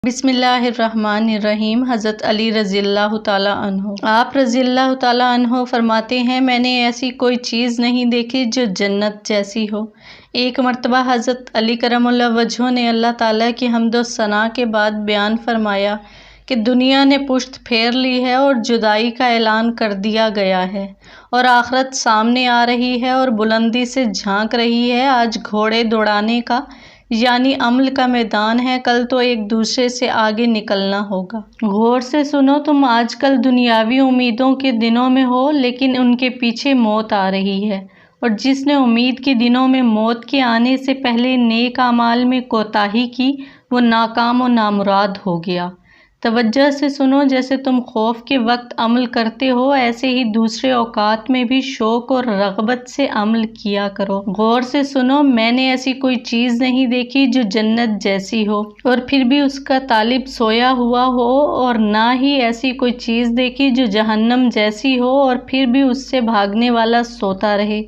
بسم اللہ الرحمن الرحیم۔ حضرت علی رضی اللہ تعالیٰ عنہ، آپ رضی اللہ تعالیٰ عنہ فرماتے ہیں، میں نے ایسی کوئی چیز نہیں دیکھی جو جنت جیسی ہو۔ ایک مرتبہ حضرت علی کرم اللہ وجہہ نے اللہ تعالیٰ کی حمد و ثنا کے بعد بیان فرمایا کہ دنیا نے پشت پھیر لی ہے اور جدائی کا اعلان کر دیا گیا ہے، اور آخرت سامنے آ رہی ہے اور بلندی سے جھانک رہی ہے۔ آج گھوڑے دوڑانے کا یعنی عمل کا میدان ہے، کل تو ایک دوسرے سے آگے نکلنا ہوگا۔ غور سے سنو، تم آج کل دنیاوی امیدوں کے دنوں میں ہو، لیکن ان کے پیچھے موت آ رہی ہے، اور جس نے امید کے دنوں میں موت کے آنے سے پہلے نیک اعمال میں کوتاہی کی، وہ ناکام و نامراد ہو گیا۔ توجہ سے سنو، جیسے تم خوف کے وقت عمل کرتے ہو، ایسے ہی دوسرے اوقات میں بھی شوق اور رغبت سے عمل کیا کرو۔ غور سے سنو، میں نے ایسی کوئی چیز نہیں دیکھی جو جنت جیسی ہو اور پھر بھی اس کا طالب سویا ہوا ہو، اور نہ ہی ایسی کوئی چیز دیکھی جو جہنم جیسی ہو اور پھر بھی اس سے بھاگنے والا سوتا رہے۔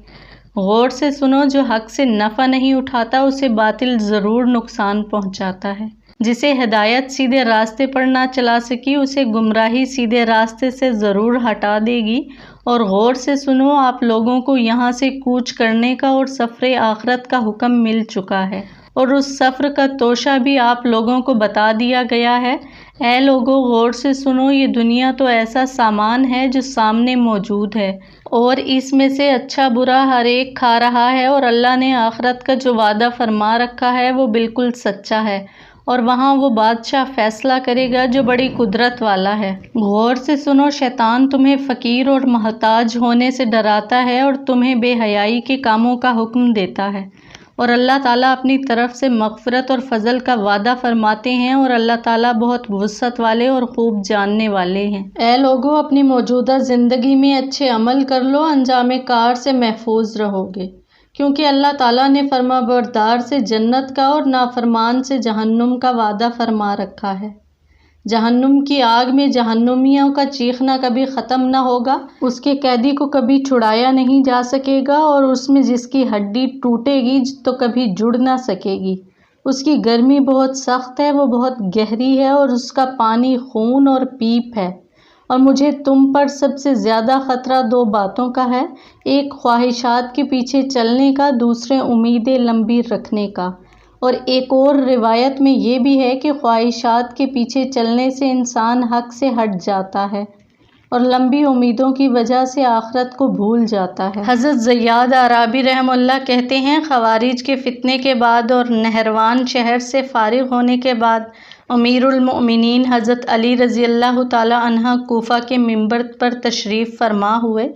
غور سے سنو، جو حق سے نفع نہیں اٹھاتا، اسے باطل ضرور نقصان پہنچاتا ہے۔ جسے ہدایت سیدھے راستے پر نہ چلا سکی، اسے گمراہی سیدھے راستے سے ضرور ہٹا دے گی۔ اور غور سے سنو، آپ لوگوں کو یہاں سے کوچ کرنے کا اور سفر آخرت کا حکم مل چکا ہے، اور اس سفر کا توشہ بھی آپ لوگوں کو بتا دیا گیا ہے۔ اے لوگو، غور سے سنو، یہ دنیا تو ایسا سامان ہے جو سامنے موجود ہے، اور اس میں سے اچھا برا ہر ایک کھا رہا ہے، اور اللہ نے آخرت کا جو وعدہ فرما رکھا ہے وہ بالکل سچا ہے، اور وہاں وہ بادشاہ فیصلہ کرے گا جو بڑی قدرت والا ہے۔ غور سے سنو، شیطان تمہیں فقیر اور محتاج ہونے سے ڈراتا ہے اور تمہیں بے حیائی کے کاموں کا حکم دیتا ہے، اور اللہ تعالیٰ اپنی طرف سے مغفرت اور فضل کا وعدہ فرماتے ہیں، اور اللہ تعالیٰ بہت وسعت والے اور خوب جاننے والے ہیں۔ اے لوگو، اپنی موجودہ زندگی میں اچھے عمل کر لو، انجام کار سے محفوظ رہو گے، کیونکہ اللہ تعالیٰ نے فرما بردار سے جنت کا اور نافرمان سے جہنم کا وعدہ فرما رکھا ہے۔ جہنم کی آگ میں جہنمیوں کا چیخنا کبھی ختم نہ ہوگا، اس کے قیدی کو کبھی چھڑایا نہیں جا سکے گا، اور اس میں جس کی ہڈی ٹوٹے گی تو کبھی جڑ نہ سکے گی۔ اس کی گرمی بہت سخت ہے، وہ بہت گہری ہے، اور اس کا پانی خون اور پیپ ہے۔ اور مجھے تم پر سب سے زیادہ خطرہ دو باتوں کا ہے، ایک خواہشات کے پیچھے چلنے کا، دوسرے امیدیں لمبی رکھنے کا۔ اور ایک اور روایت میں یہ بھی ہے کہ خواہشات کے پیچھے چلنے سے انسان حق سے ہٹ جاتا ہے، اور لمبی امیدوں کی وجہ سے آخرت کو بھول جاتا ہے۔ حضرت زیاد اعرابی رحمہ اللہ کہتے ہیں، خوارج کے فتنے کے بعد اور نہروان شہر سے فارغ ہونے کے بعد امیر المؤمنین حضرت علی رضی اللہ تعالیٰ عنہ کوفہ کے منبر پر تشریف فرما ہوئے،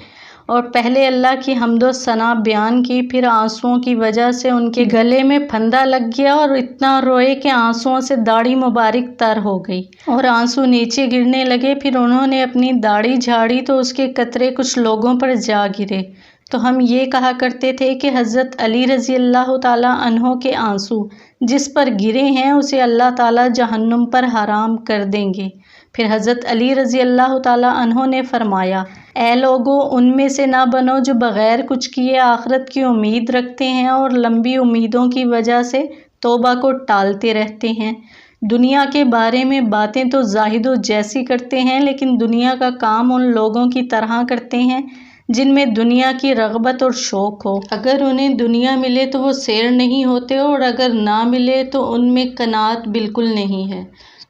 اور پہلے اللہ کی حمد و ثنا بیان کی، پھر آنسوؤں کی وجہ سے ان کے گلے میں پھندا لگ گیا، اور اتنا روئے کہ آنسوؤں سے داڑھی مبارک تر ہو گئی، اور آنسو نیچے گرنے لگے۔ پھر انہوں نے اپنی داڑھی جھاڑی تو اس کے قطرے کچھ لوگوں پر جا گرے، تو ہم یہ کہا کرتے تھے کہ حضرت علی رضی اللہ تعالیٰ عنہ کے آنسو جس پر گرے ہیں اسے اللہ تعالیٰ جہنم پر حرام کر دیں گے۔ پھر حضرت علی رضی اللہ تعالیٰ عنہ نے فرمایا، اے لوگو، ان میں سے نہ بنو جو بغیر کچھ کیے آخرت کی امید رکھتے ہیں اور لمبی امیدوں کی وجہ سے توبہ کو ٹالتے رہتے ہیں۔ دنیا کے بارے میں باتیں تو زاہدوں جیسی کرتے ہیں، لیکن دنیا کا کام ان لوگوں کی طرح کرتے ہیں جن میں دنیا کی رغبت اور شوق ہو۔ اگر انہیں دنیا ملے تو وہ سیر نہیں ہوتے، اور اگر نہ ملے تو ان میں قناعت بالکل نہیں ہے۔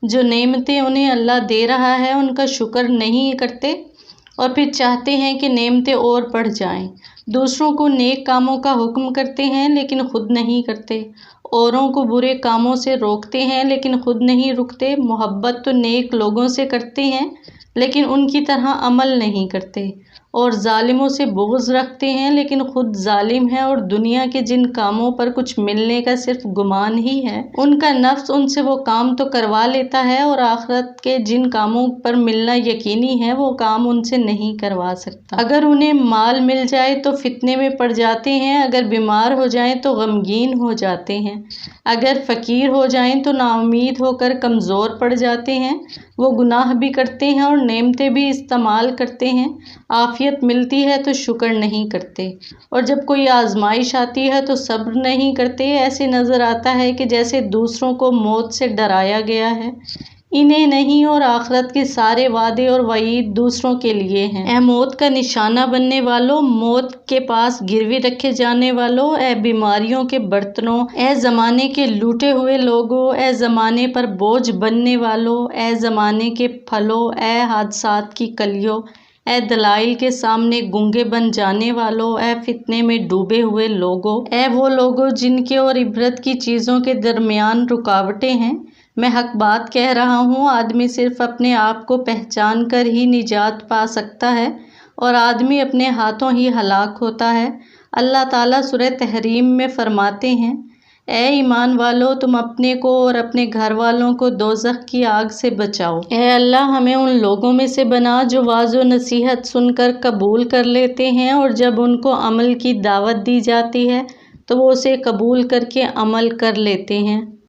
جو نعمتیں انہیں اللہ دے رہا ہے ان کا شکر نہیں کرتے، اور پھر چاہتے ہیں کہ نعمتیں اور بڑھ جائیں۔ دوسروں کو نیک کاموں کا حکم کرتے ہیں لیکن خود نہیں کرتے، اوروں کو برے کاموں سے روکتے ہیں لیکن خود نہیں رکتے۔ محبت تو نیک لوگوں سے کرتے ہیں لیکن ان کی طرح عمل نہیں کرتے، اور ظالموں سے بغض رکھتے ہیں لیکن خود ظالم ہیں، اور دنیا کے جن کاموں پر کچھ ملنے کا صرف گمان ہی ہے، ان کا نفس ان سے وہ کام تو کروا لیتا ہے، اور آخرت کے جن کاموں پر ملنا یقینی ہے وہ کام ان سے نہیں کروا سکتا۔ اگر انہیں مال مل جائے تو فتنے میں پڑ جاتے ہیں، اگر بیمار ہو جائیں تو غمگین ہو جاتے ہیں، اگر فقیر ہو جائیں تو نا امید ہو کر کمزور پڑ جاتے ہیں۔ وہ گناہ بھی کرتے ہیں اور نعمتیں بھی استعمال کرتے ہیں، عافیت عافیت ملتی ہے تو شکر نہیں کرتے، اور جب کوئی آزمائش آتی ہے تو صبر نہیں کرتے۔ ایسے نظر آتا ہے کہ جیسے دوسروں کو موت سے ڈرایا گیا ہے، انہیں نہیں، اور آخرت کے سارے وعدے اور وعید دوسروں کے لیے ہیں۔ اے موت کا نشانہ بننے والوں، موت کے پاس گروی رکھے جانے والوں، اے بیماریوں کے برتنوں، اے زمانے کے لوٹے ہوئے لوگوں، اے زمانے پر بوجھ بننے والوں، اے زمانے کے پھلوں، اے حادثات کی کلیوں، اے دلائل کے سامنے گونگے بن جانے والوں، اے فتنے میں ڈوبے ہوئے لوگوں، اے وہ لوگوں جن کے اور عبرت کی چیزوں کے درمیان رکاوٹیں ہیں۔ میں حق بات کہہ رہا ہوں، آدمی صرف اپنے آپ کو پہچان کر ہی نجات پا سکتا ہے، اور آدمی اپنے ہاتھوں ہی ہلاک ہوتا ہے۔ اللہ تعالیٰ سورہ تحریم میں فرماتے ہیں، اے ایمان والو، تم اپنے کو اور اپنے گھر والوں کو دوزخ کی آگ سے بچاؤ۔ اے اللہ، ہمیں ان لوگوں میں سے بنا جو وعظ و نصیحت سن کر قبول کر لیتے ہیں، اور جب ان کو عمل کی دعوت دی جاتی ہے تو وہ اسے قبول کر کے عمل کر لیتے ہیں۔